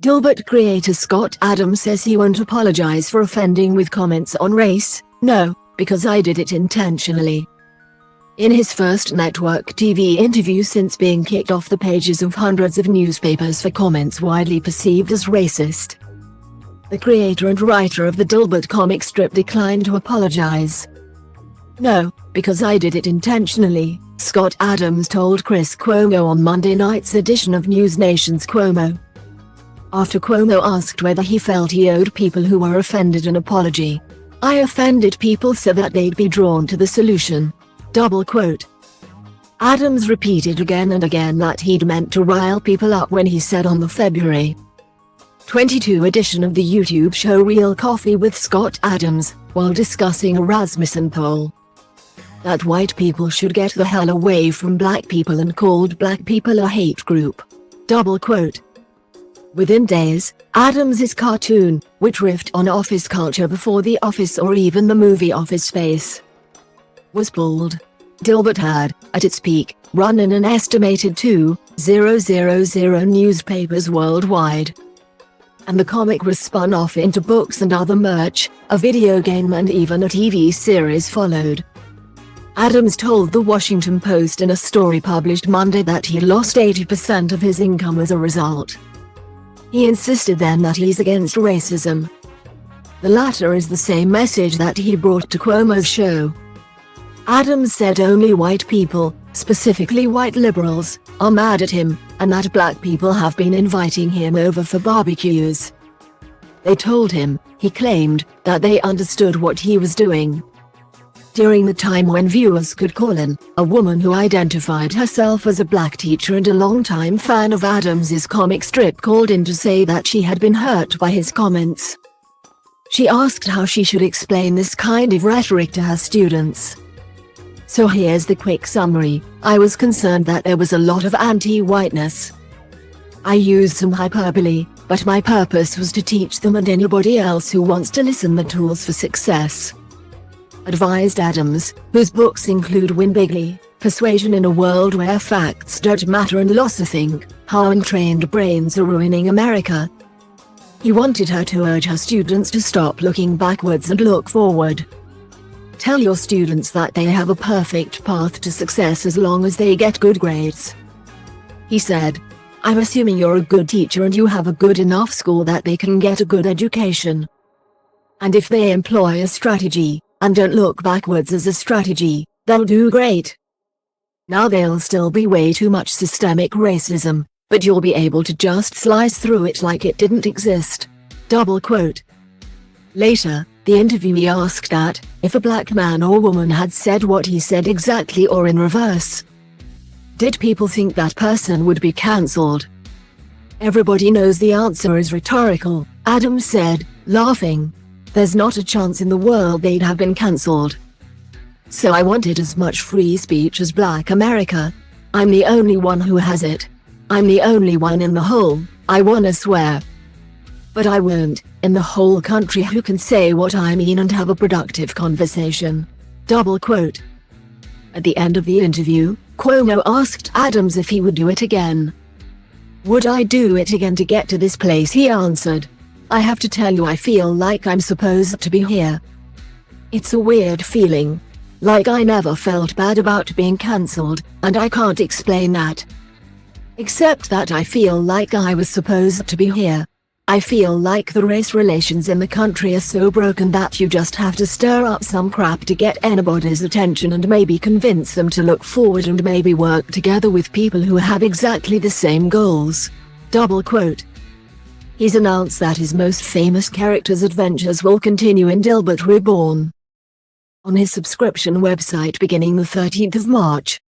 Dilbert creator Scott Adams says he won't apologize for offending with comments on race. No, because I did it intentionally. In his first network TV interview since being kicked off the pages of hundreds of newspapers for comments widely perceived as racist, the creator and writer of the Dilbert comic strip declined to apologize. No, because I did it intentionally, Scott Adams told Chris Cuomo on Monday night's edition of NewsNation's Cuomo. After Cuomo asked whether he felt he owed people who were offended an apology. I offended people so that they'd be drawn to the solution. Double quote. Adams repeated again and again that he'd meant to rile people up when he said on the February 22 edition of the YouTube show Real Coffee with Scott Adams, while discussing a Rasmussen poll, that white people should get the hell away from black people and called black people a hate group. Double quote. Within days, Adams's cartoon, which riffed on office culture before The Office or even the movie Office Space, was pulled. Dilbert had, at its peak, run in an estimated 2,000 newspapers worldwide. And the comic was spun off into books and other merch, a video game and even a TV series followed. Adams told The Washington Post in a story published Monday that he lost 80% of his income as a result. He insisted then that he's against racism. The latter is the same message that he brought to Cuomo's show. Adams said only white people, specifically white liberals, are mad at him, and that black people have been inviting him over for barbecues. They told him, he claimed, that they understood what he was doing. During the time when viewers could call in, a woman who identified herself as a black teacher and a longtime fan of Adams's comic strip called in to say that she had been hurt by his comments. She asked how she should explain this kind of rhetoric to her students. So here's the quick summary. I was concerned that there was a lot of anti-whiteness. I used some hyperbole, but my purpose was to teach them and anybody else who wants to listen the tools for success. Advised Adams, whose books include Win Bigly, Persuasion in a World Where Facts Don't Matter and Loss of Think, How Untrained Brains Are Ruining America. He wanted her to urge her students to stop looking backwards and look forward. Tell your students that they have a perfect path to success as long as they get good grades. He said, I'm assuming you're a good teacher and you have a good enough school that they can get a good education. And if they employ a strategy, and don't look backwards as a strategy, they'll do great. Now there'll still be way too much systemic racism, but you'll be able to just slice through it like it didn't exist. Double quote. Later, the interviewee asked that, if a black man or woman had said what he said exactly or in reverse, did people think that person would be cancelled? Everybody knows the answer is rhetorical, Adams said, laughing. There's not a chance in the world they'd have been cancelled. So I wanted as much free speech as Black America. I'm the only one who has it. I'm the only one in the whole, I wanna swear. But I won't, in the whole country who can say what I mean and have a productive conversation. Double quote. At the end of the interview, Cuomo asked Adams if he would do it again. Would I do it again to get to this place? He answered. I have to tell you, I feel like I'm supposed to be here. It's a weird feeling. Like I never felt bad about being cancelled, and I can't explain that. Except that I feel like I was supposed to be here. I feel like the race relations in the country are so broken that you just have to stir up some crap to get anybody's attention and maybe convince them to look forward and maybe work together with people who have exactly the same goals. Double quote. He's announced that his most famous character's adventures will continue in Dilbert Reborn on his subscription website beginning the 13th of March.